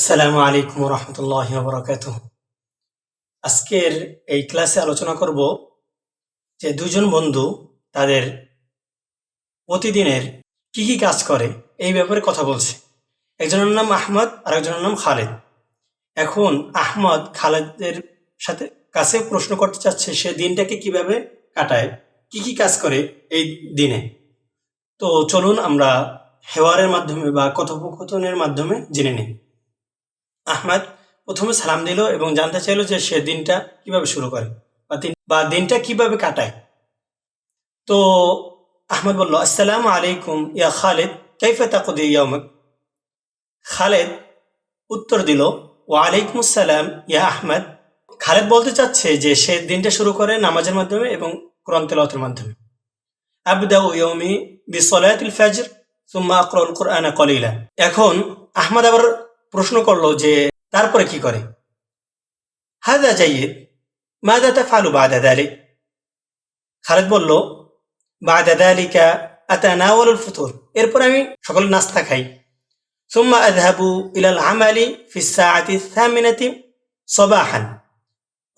আসসালামু আলাইকুম রহমতুল্লাহ বরকাতুহ। আজকের এই ক্লাসে আলোচনা করব যে দুজন বন্ধু তাদের প্রতিদিনের কি কি কাজ করে এই ব্যাপারে কথা বলছে। একজনের নাম আহমদ আর একজনের নাম খালেদ। এখন আহমদ খালেদের সাথে কাছে প্রশ্ন করতে চাচ্ছে সে দিনটাকে কিভাবে কাটায়, কি কি কাজ করে এই দিনে। তো চলুন আমরা হেওয়ারের মাধ্যমে বা কথোপকথনের মাধ্যমে জেনে নিই। আহমদ প্রথমে সালাম দিল এবং জানতে চাইল যে সে দিনটা কিভাবে শুরু করে বা দিনটা কিভাবে কাটায়। তো আহমদ বলল, আসসালামু আলাইকুম ইয়া খালেদ, কাইফা তাকদি ইয়াউমাক। খালেদ উত্তর দিল, ওয়ালাইকুম আসসালাম ইয়া আহমদ। খালেদ বলতে চাচ্ছে যে সে দিনটা শুরু করে নামাজের মাধ্যমে এবং কোরআন তেলাওয়াতের মাধ্যমে। আবদাউ ইয়াউমি বিসসালাতিল ফাজর সুম্মা আকরাউল কুরআনা কলিলা। এখন আহমদ আবার প্রশ্ন করলো যে তারপরে কি করে। হাদা জাইয়িদ, মাযা তাফআলু বা'দা যালিক। খালেদ বলল, বা'দা যালিকা আতানাওয়ালুল ফুতুর। এরপর আমি সকল নাস্তা খাই। সুম্মা আযহাবু ইলাল আমালি ফিস সাআতি আস-সামিনাতি সাবাহান।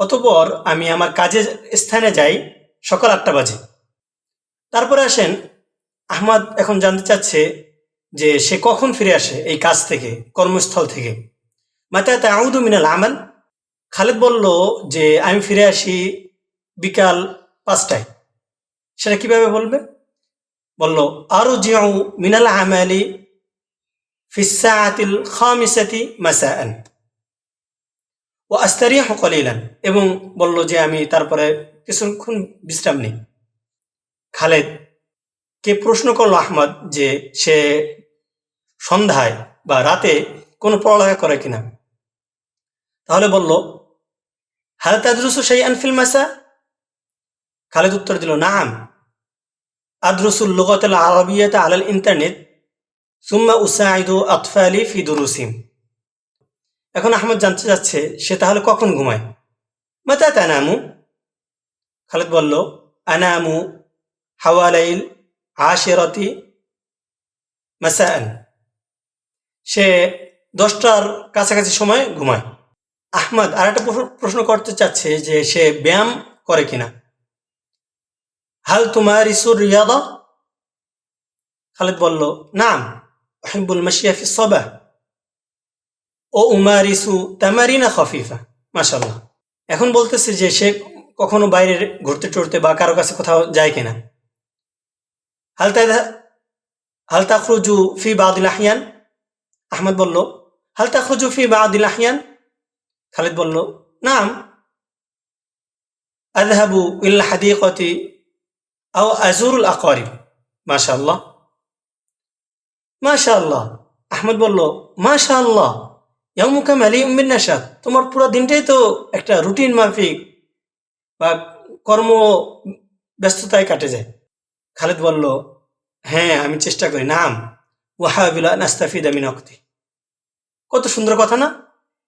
অতঃপর আমি আমার কাজের স্থানে যাই সকাল 8টা বাজে। তারপরে আসেন আহমদ এখন জানতে চাচ্ছে যে সে কখন ফিরে আসে এই কাজ থেকে, কর্মস্থল থেকে। মাতা তাউদু মিনাল আমাল। খালেদ বলল যে আমি ফিরে আসি বিকাল 5টায়। সেটা কিভাবে বলবে? বলল, আরজিউ মিনাল আমালি ফিস সাআতিল খামিসাতি মাসাআন ওয়া আস্তারিহু কলিলান। এবং বলল যে আমি তারপরে কিছুক্ষণ বিশ্রাম নিই। খালেদ কে প্রশ্ন করলো আহমদ যে সে সন্ধ্যায় বা রাতে কোনো পড়ালেখা করে কিনা। তাহলে বলল, হাল তাদরুসু শাইআন ফিল মাসা। খালেদ উত্তর দিল, নাআম আদরুসুল লুগাতাল আরাবিয়াতা আলাল ইন্টারনেট সুম্মা উসাইদু আতফালি ফি দুরুসিম। এখন আহমদ জানতে চাচ্ছে সে তাহলে কখন ঘুমায়। মাতা তানামু। খালেদ বলল, আনামু হাওয়ালাইল আশিরাতি মাসাআন। সে 10টার কাছাকাছি সময় ঘুমায়। আহমদ আরেকটা প্রশ্ন করতে চাচ্ছে যে সে ব্যায়াম করে কিনা। হাল তুমারিসুর রিয়াদা। খালেদ বলল, নাম উহিব্বুল মাশিয়া ফিস সাবাহ ও উমারিসু তামারিনা খাফিফা। মাশাআল্লাহ। এখন বলতেছে যে সে কখনো বাইরে ঘুরতে টুরতে বা কারো কাছে কোথাও যায় কিনা। হাল তাখরুজু ফি বাদিল আহয়ান। আহমদ বলল, হাল তাখরুজু ফি বাদিল আহয়ান। খালেদ বলল, নাম আযহাবু ইল হাদিকাতি আও আজুরুল আকরিব। মাশাআল্লাহ মাশাআল্লাহ। আহমদ বলল, মাশাআল্লাহ ইয়াউমুকা মালিউম বিন নাশাত। তোমার পুরো দিনটাই তো একটা রুটিন মাফিক বা কর্ম ব্যস্ততায় কাটে যায়। খালেদ বলল, হ্যাঁ আমি চেষ্টা করি। নাম ওয়াহাবিলা নাস্তাফিদা মিন ওয়াক্তি। কত সুন্দর কথা না?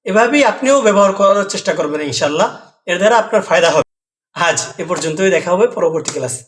এভাবেই আপনিও ব্যবহার করার চেষ্টা করবেন ইনশাআল্লাহ। এর দ্বারা আপনার ফায়দা হবে। আজ এ পর্যন্তই, দেখা হবে পরবর্তী ক্লাসে।